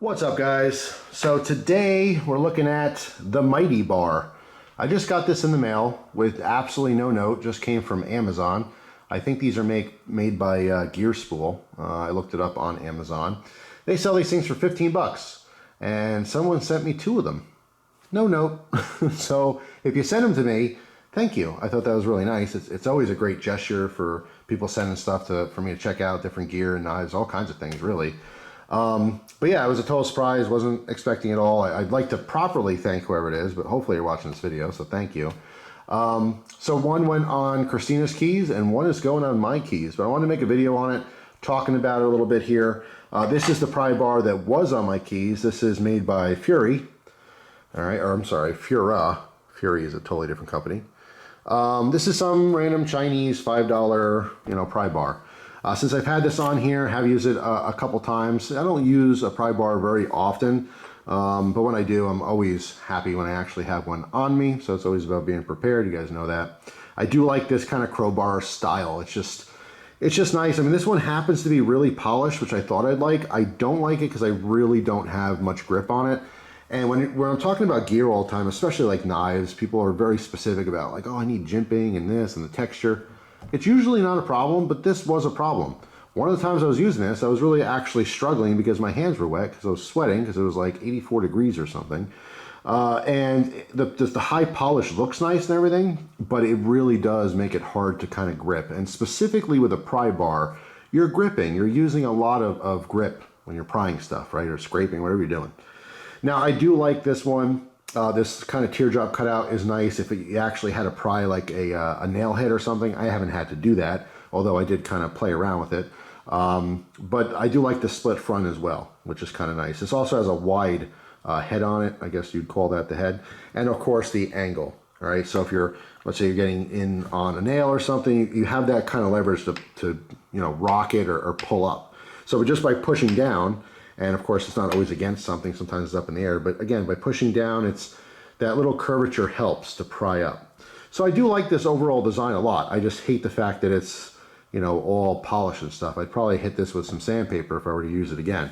What's up, guys? So today we're looking at the Mighty Bar. I just got this in the mail with absolutely no note, just came from Amazon. I think these are made by Gear Spool. I looked it up on Amazon. They sell these things for 15 bucks and someone sent me 2 of them. No note. So if you send them to me, thank you. I thought that was really nice. It's always a great gesture for people sending stuff for me to check out, different gear and knives, all kinds of things, really. But yeah, it was a total surprise. Wasn't expecting it all. I'd like to properly thank whoever it is, but hopefully you're watching this video, so thank you. So one went on Christina's keys and one is going on my keys, but I wanted to make a video on it, talking about it a little bit here. This is the pry bar that was on my keys. This is made by Fury. All right, or I'm sorry, Fura. Fury is a totally different company. This is some random Chinese $5, pry bar. Since I've had this on here, have used it a couple times. I don't use a pry bar very often, but when I do, I'm always happy when I actually have one on me. So it's always about being prepared. You guys know that. I do like this kind of crowbar style. It's just nice. I mean, this one happens to be really polished, which I thought I'd like. I don't like it because I really don't have much grip on it. And when I'm talking about gear all the time, especially like knives, people are very specific about like, oh, I need jimping and this and the texture. It's usually not a problem, but this was a problem. One of the times I was using this, I was really actually struggling because my hands were wet because I was sweating because it was like 84 degrees or something. And the high polish looks nice and everything, but it really does make it hard to kind of grip. And specifically with a pry bar, you're gripping. You're using a lot of grip when you're prying stuff, right? Or scraping, whatever you're doing. Now, I do like this one. This kind of teardrop cutout is nice if you actually had to pry like a nail head or something. I haven't had to do that, although I did kind of play around with it. But I do like the split front as well, which is kind of nice. This also has a wide head on it. I guess you'd call that the head. And of course the angle, all right? So if let's say you're getting in on a nail or something, you have that kind of leverage to rock it or pull up. So just by pushing down, and of course, it's not always against something. Sometimes it's up in the air. But again, by pushing down, that little curvature helps to pry up. So I do like this overall design a lot. I just hate the fact that it's, all polished and stuff. I'd probably hit this with some sandpaper if I were to use it again.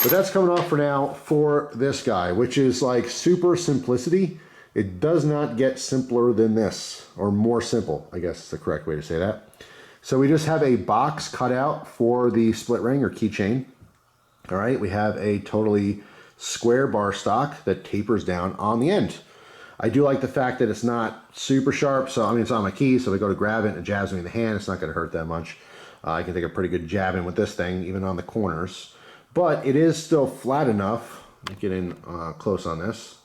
But that's coming off for now for this guy, which is like super simplicity. It does not get simpler than this, or more simple, I guess is the correct way to say that. So we just have a box cut out for the split ring or keychain. All right, we have a totally square bar stock that tapers down on the end. I do like the fact that it's not super sharp. So, I mean, it's on my key, so if I go to grab it and it jabs me in the hand, it's not going to hurt that much. I can take a pretty good jab in with this thing, even on the corners. But it is still flat enough. Let me get in close on this.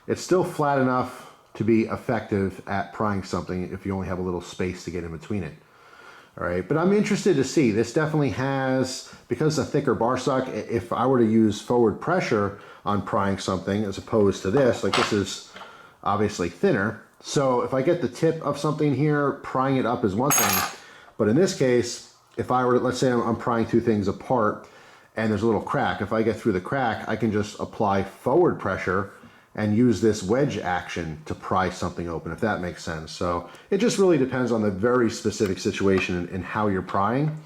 It's still flat enough to be effective at prying something if you only have a little space to get in between it. All right, but I'm interested to see. This definitely has, because it's a thicker bar stock, if I were to use forward pressure on prying something as opposed to this, like this is obviously thinner. So if I get the tip of something here, prying it up is one thing. But in this case, if I were, let's say I'm prying 2 things apart and there's a little crack. If I get through the crack, I can just apply forward pressure and use this wedge action to pry something open, if that makes sense. So it just really depends on the very specific situation and how you're prying.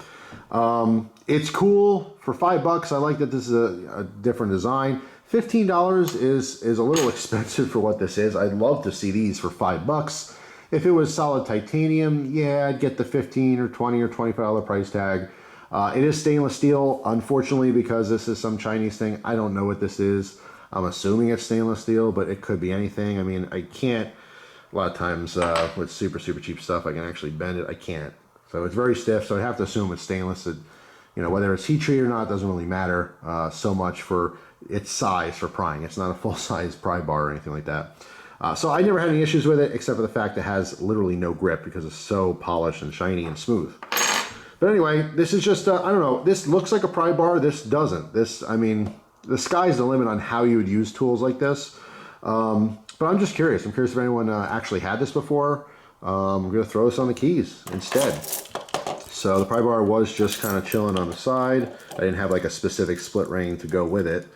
It's cool for $5. I like that this is a different design. $15 is a little expensive for what this is. I'd love to see these for $5. If it was solid titanium, yeah, I'd get the $15 or $20 or $25 price tag. It is stainless steel, unfortunately, because this is some Chinese thing. I don't know what this is. I'm assuming it's stainless steel, but it could be anything. I mean, I can't, a lot of times with super cheap stuff, I can actually bend it. I can't. So it's very stiff, so I have to assume it's stainless. Whether it's heat treated or not doesn't really matter so much for its size for prying. It's not a full-size pry bar or anything like that. So I never had any issues with it, except for the fact it has literally no grip because it's so polished and shiny and smooth. But anyway, this is just, I don't know, this looks like a pry bar. This doesn't. I mean, the sky's the limit on how you would use tools like this. But I'm just curious. I'm curious if anyone actually had this before. I'm going to throw this on the keys instead. So the pry bar was just kind of chilling on the side. I didn't have like a specific split ring to go with it.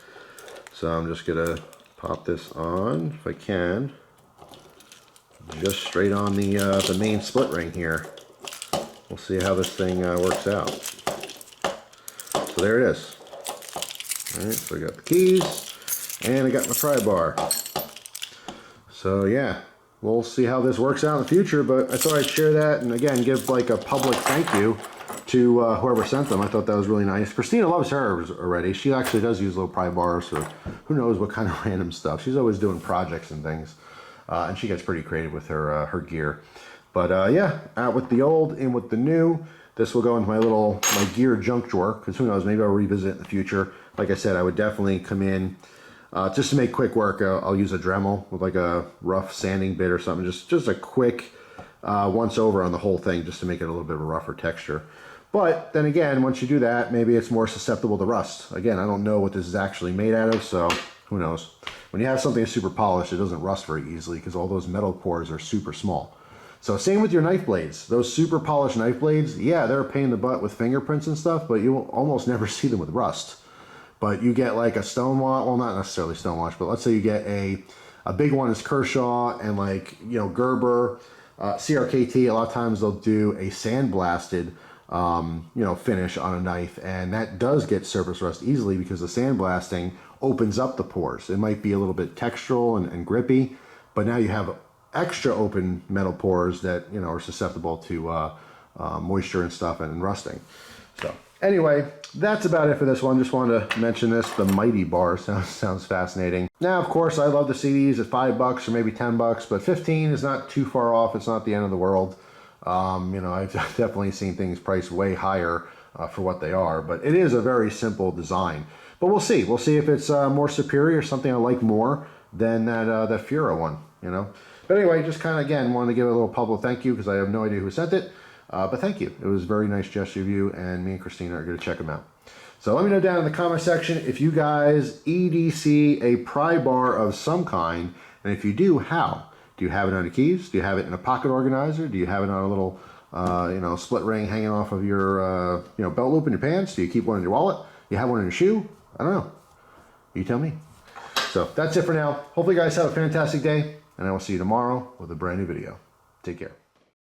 So I'm just going to pop this on, if I can. Just straight on the main split ring here. We'll see how this thing works out. So there it is. All right, so I got the keys and I got my pry bar. So yeah, we'll see how this works out in the future, but I thought I'd share that and again, give like a public thank you to whoever sent them. I thought that was really nice. Christina loves hers already. She actually does use little pry bars for who knows what kind of random stuff. She's always doing projects and things. And she gets pretty creative with her her gear. But yeah, out with the old, in with the new. This will go into my gear junk drawer, because who knows, maybe I'll revisit it in the future. Like I said, I would definitely come in, just to make quick work, I'll use a Dremel with like a rough sanding bit or something. Just a quick once over on the whole thing, just to make it a little bit of a rougher texture. But then again, once you do that, maybe it's more susceptible to rust. Again, I don't know what this is actually made out of, so who knows. When you have something super polished, it doesn't rust very easily because all those metal pores are super small. So same with your knife blades. Those super polished knife blades, yeah, they're a pain in the butt with fingerprints and stuff, but you will almost never see them with rust. But you get like a stonewash, well, not necessarily stonewash, but let's say you get a big one is Kershaw and like, you know, Gerber, CRKT, a lot of times they'll do a sandblasted you know, finish on a knife, and that does get surface rust easily because the sandblasting opens up the pores. It might be a little bit textural and grippy, but now you have extra open metal pores that, you know, are susceptible to moisture and stuff and rusting. So anyway, that's about it for this one. Just wanted to mention this. The Mighty Bar sounds fascinating. Now, of course, I love to see these at $5 or maybe $10, but 15 is not too far off. It's not the end of the world. You know, I've definitely seen things priced way higher for what they are, but it is a very simple design. But we'll see. We'll see if it's more superior, something I like more than that Fura one, you know. But anyway, just kind of, again, wanted to give a little public thank you because I have no idea who sent it. But thank you. It was a very nice gesture of you, and me and Christina are going to check them out. So let me know down in the comment section if you guys EDC a pry bar of some kind, and if you do, how? Do you have it on your keys? Do you have it in a pocket organizer? Do you have it on a little, you know, split ring hanging off of your, you know, belt loop in your pants? Do you keep one in your wallet? Do you have one in your shoe? I don't know. You tell me. So that's it for now. Hopefully you guys have a fantastic day, and I will see you tomorrow with a brand new video. Take care.